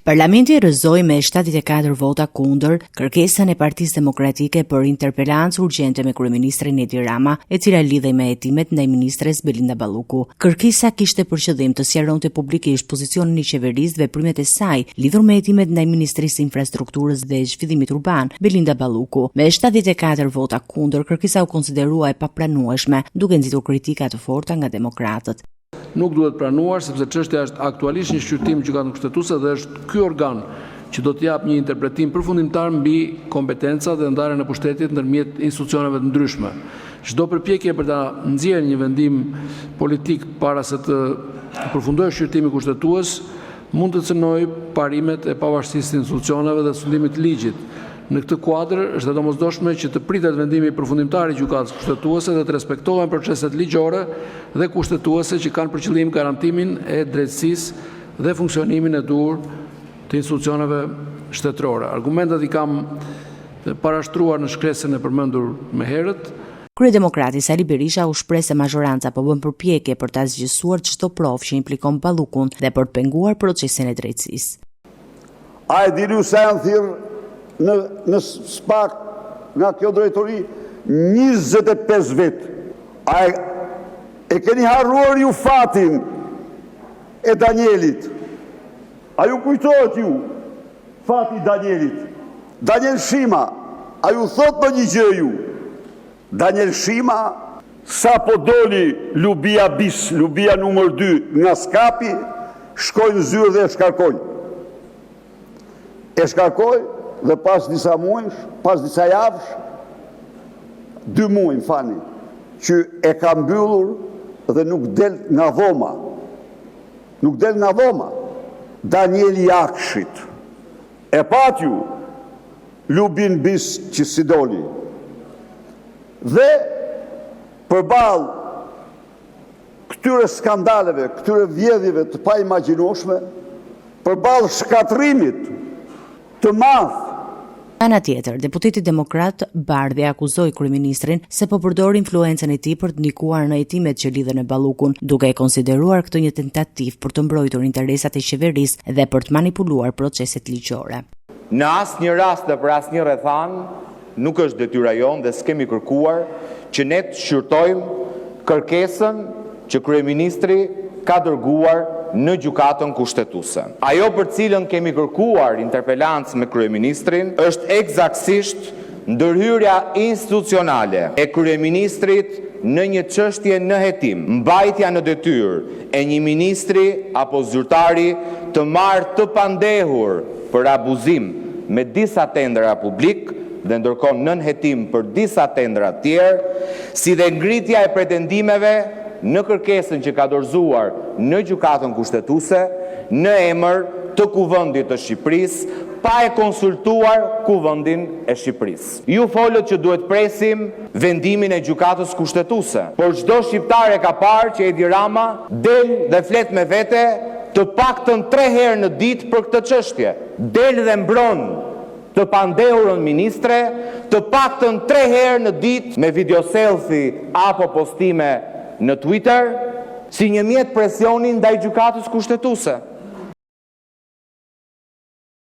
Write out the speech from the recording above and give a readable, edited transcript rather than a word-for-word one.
Parlamenti rrëzoi me 74 vota kundër kërkesën e Partisë Demokratike për interpelancë urgjente me kryeministrin Edi Rama, e cila lidhej me hetimet ndaj ministres Belinda Balluku. Kërkesa kishte për qëllim të sqaronte publikisht pozicionin e qeverisë, veprimet e saj lidhur me hetimet ndaj ministrisë së infrastrukturës dhe zhvillimit urban, Belinda Balluku. Me 74 vota kundër, kërkesa u konsiderua e papranueshme, duke nxitur kritika të forta nga demokratët. Nuk duhet pranuar sepse çështja është aktualisht një shqyrtim gjykatën kushtetuese dhe është ky organ që do të jap një interpretim përfundimtar mbi kompetencat dhe ndarjen e pushtetit ndërmjet institucioneve të ndryshme. Çdo përpjekje për ta nxjerrë një vendim politik para se të përfundojë shqyrtimi kushtetues mund të cënojë parimet e pavarësisë të institucioneve dhe sundimit të ligjit. Në këtë kuadër është e domosdoshme që të pritet vendimi përfundimtar i gjykatës kushtetuese dhe të respektohen proceset ligjore dhe kushtetuese që kanë për qëllim garantimin e drejtësisë dhe funksionimin e duhur të institucioneve shtetërore. Argumentet i kam parashtruar në shkresën e përmendur më herët. Kryedemokrati Sali Berisha u shpreh se majoranca po bën përpjekje për ta zgjësuar çdo provë që implikon Ballukun dhe për të penguar procesin e drejtësisë. A e dini se janë thirrë në spak nga kjo drejtori 25 vit. A e keni harruar ju fatin e Danielit? A ju kujtohet ju fati Danielit? Daniel Shima, a ju thot në një gjë ju? Daniel Shima, sa po doli Lubia bis, Lubia numër 2 nga skapi, shkojnë zyrë dhe e shkarkojnë. E shkarkojnë dhe pas disa muajsh, pas disa javësh, 2 muaj, më fani, që e ka mbyllur dhe nuk del nga dhoma. Nuk del nga dhoma. Danieli Jakshit. E pat ju, Lubin bis që si doli. Dhe përballë këtyre skandaleve, këtyre vjedhjeve të pa imagjinueshme, përballë shkatrimit të madh. Ana tjetër, deputeti demokrat Bardhi akuzoi kryeministrin se po përdor influencën e tij për të ndikuar në hetimet që lidhen me Ballukun, duke e konsideruar këtë një tentativë për të mbrojtur interesat e qeverisë dhe për të manipuluar proceset ligjore. Në asnjë rast dhe për asnjë rrethan nuk është detyra jonë dhe s'kemi kërkuar që ne të shqyrtojmë kërkesën që kryeministri ka dërguar në gjykatën kushtetuese. Ajo për cilën kemi kërkuar interpelancë me kryeministrin është eksaktësisht ndërhyrja institucionale e kryeministrit në një çështje në hetim, mbajtja në detyrë e një ministri apo zyrtari të marrë të pandehur për abuzim me disa tendera publik dhe ndërkohë nën hetim për disa tendera tjerë, si dhe ngritja e pretendimeve në kërkesën që ka dorëzuar në gjykatën kushtetuese në emër të Kuvendit të Shqipërisë, pa e konsultuar Kuvendin e Shqipërisë. Ju folët që duhet presim vendimin e gjykatës kushtetuese, por çdo shqiptar e ka parë që Edi Rama del dhe flet me vete të paktën 3 herë në ditë për këtë çështje. Del dhe mbron të pandehurën ministre, të paktën 3 herë në ditë me video selfie apo postime në Twitter, si një mjet presioni ndaj gjykatës kushtetuese.